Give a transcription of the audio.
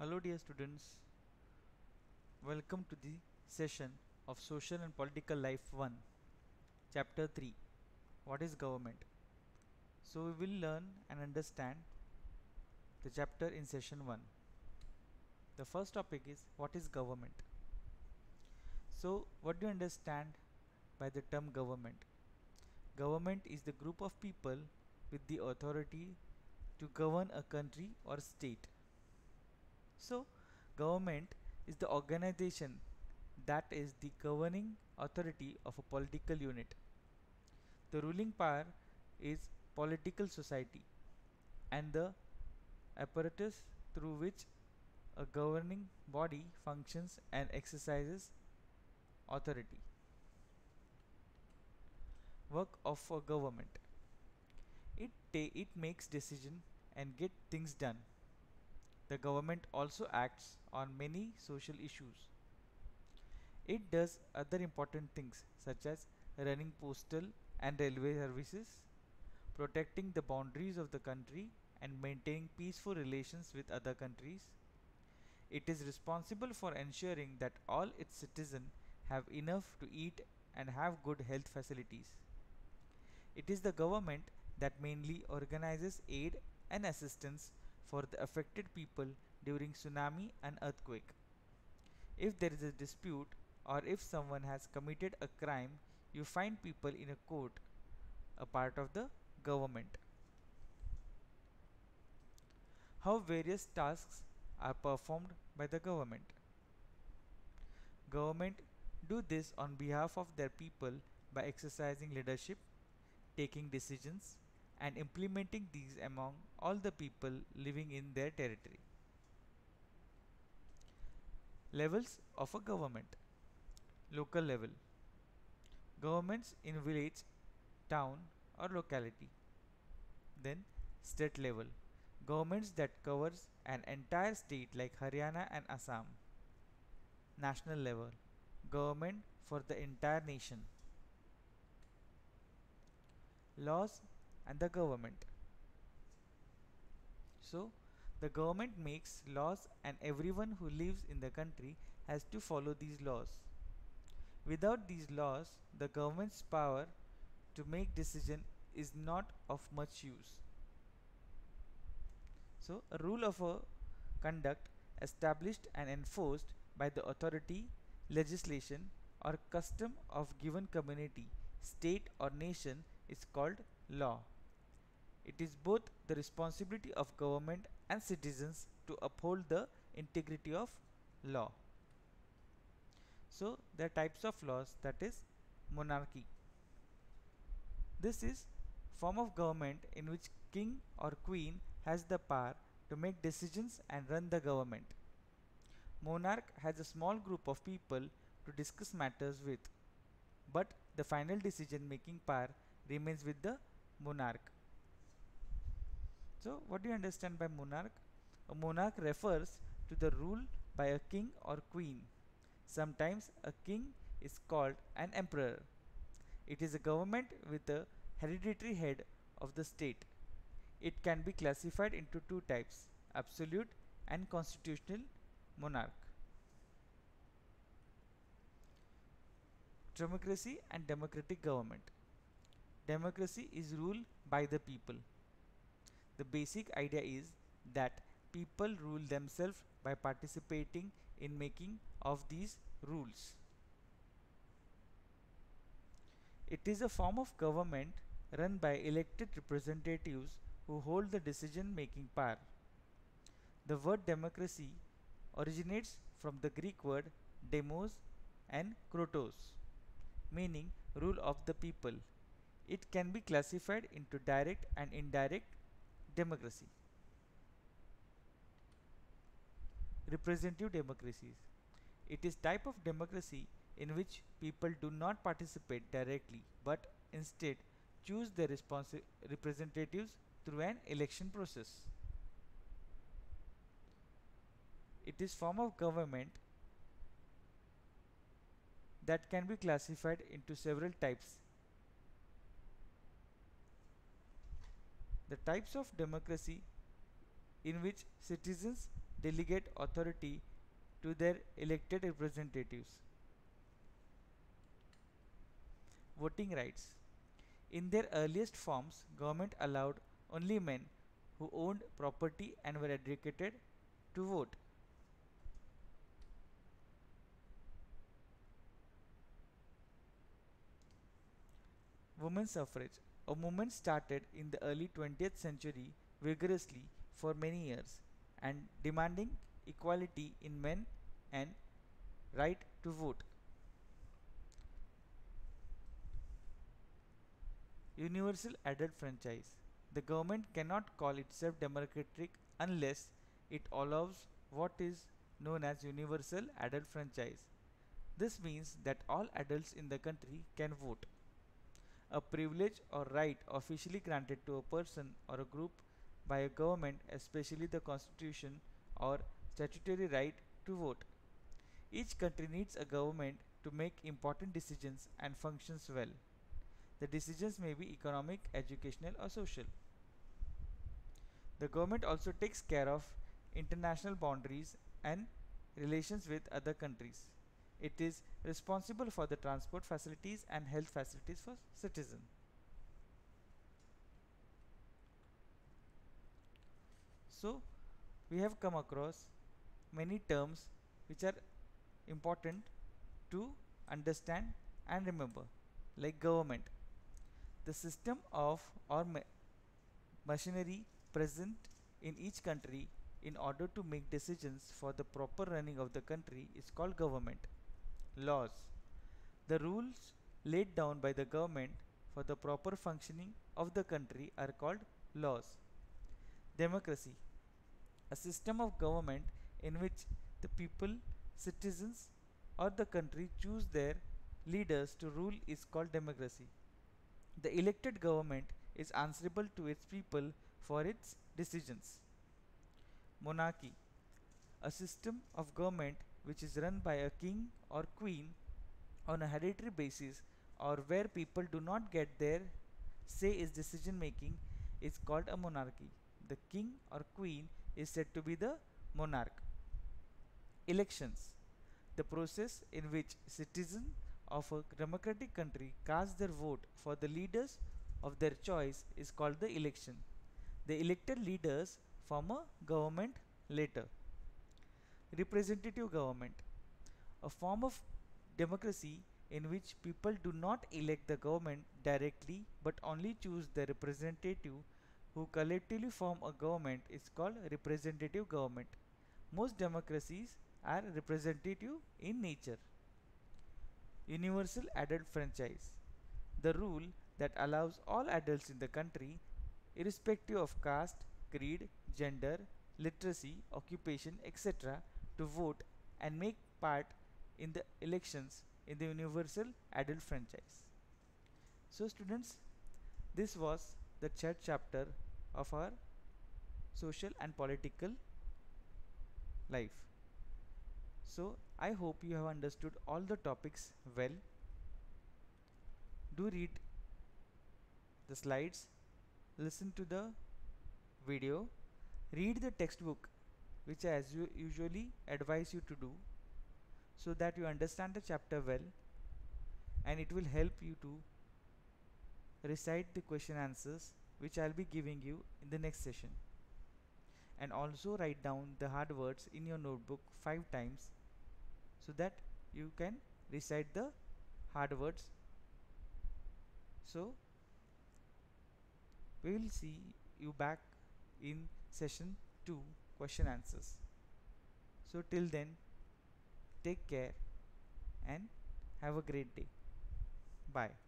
Hello dear students, welcome to the session of Social and Political Life 1, Chapter 3, What is Government? So we will learn and understand the chapter in session 1. The first topic is what is government? So what do you understand by the term government? Government is the group of people with the authority to govern a country or state. So government is the organization that is the governing authority of a political unit. The ruling power is political society and the apparatus through which a governing body functions and exercises authority. Work of a government. It makes decision and get things done. The government also acts on many social issues. It does other important things such as running postal and railway services, protecting the boundaries of the country and maintaining peaceful relations with other countries. It is responsible for ensuring that all its citizens have enough to eat and have good health facilities. It is the government that mainly organizes aid and assistance for the affected people during tsunami and earthquake. If there is a dispute or if someone has committed a crime, you find people in a court, a part of the government. How various tasks are performed by the government. Government do this on behalf of their people by exercising leadership, taking decisions, and implementing these among all the people living in their territory. Levels of a government. Local level. Governments in village, town or locality. Then state level. Governments that covers an entire state like Haryana and Assam. National level. Government for the entire nation. Laws and the government. So, the government makes laws and everyone who lives in the country has to follow these laws. Without these laws, the government's power to make decision is not of much use. So, a rule of a conduct established and enforced by the authority, legislation or custom of given community, state or nation is called law. It is both the responsibility of government and citizens to uphold the integrity of law. So, there are types of laws, that is monarchy. This is form of government in which king or queen has the power to make decisions and run the government. Monarch has a small group of people to discuss matters with, but the final decision making power remains with the monarch. So, what do you understand by monarch? A monarch refers to the rule by a king or queen. Sometimes a king is called an emperor. It is a government with a hereditary head of the state. It can be classified into two types, absolute and constitutional monarch. Democracy and democratic government. Democracy is ruled by the people. The basic idea is that people rule themselves by participating in making of these rules. It is a form of government run by elected representatives who hold the decision-making power. The word democracy originates from the Greek word demos and krotos, meaning rule of the people. It can be classified into direct and indirect democracy. Representative democracies. It is type of democracy in which people do not participate directly but instead choose their representatives through an election process. It is form of government that can be classified into several types. The types of democracy in which citizens delegate authority to their elected representatives. Voting rights. In their earliest forms, government allowed only men who owned property and were educated to vote. Women's suffrage. A movement started in the early 20th century vigorously for many years and demanding equality in men and right to vote. Universal adult franchise. The government cannot call itself democratic unless it allows what is known as universal adult franchise. This means that all adults in the country can vote. A privilege or right officially granted to a person or a group by a government, especially the constitution or statutory right to vote. Each country needs a government to make important decisions and functions well. The decisions may be economic, educational, or social. The government also takes care of international boundaries and relations with other countries. It is responsible for the transport facilities and health facilities for citizens. So, we have come across many terms which are important to understand and remember, like government, the system of or machinery present in each country in order to make decisions for the proper running of the country is called government. Laws, the rules laid down by the government for the proper functioning of the country are called laws. Democracy, a system of government in which the people, citizens, or the country choose their leaders to rule is called democracy. The elected government is answerable to its people for its decisions. Monarchy, a system of government which is run by a king or queen on a hereditary basis or where people do not get their say in decision making is called a monarchy. The king or queen is said to be the monarch. Elections, the process in which citizens of a democratic country cast their vote for the leaders of their choice is called the election. The elected leaders form a government later. Representative government, a form of democracy in which people do not elect the government directly but only choose the representative who collectively form a government is called representative government. Most democracies are representative in nature. Universal adult franchise, the rule that allows all adults in the country, irrespective of caste, creed, gender, literacy, occupation, etc., to vote and make part in the elections in the universal adult franchise. So students, this was the third chapter of our social and political life. So I hope you have understood all the topics well. Do read the slides, listen to the video, read the textbook which I usually advise you to do so that you understand the chapter well, and it will help you to recite the question answers which I'll be giving you in the next session. And also write down the hard words in your notebook 5 times so that you can recite the hard words. So we will see you back in session 2, question answers. So till then, take care and have a great day. Bye.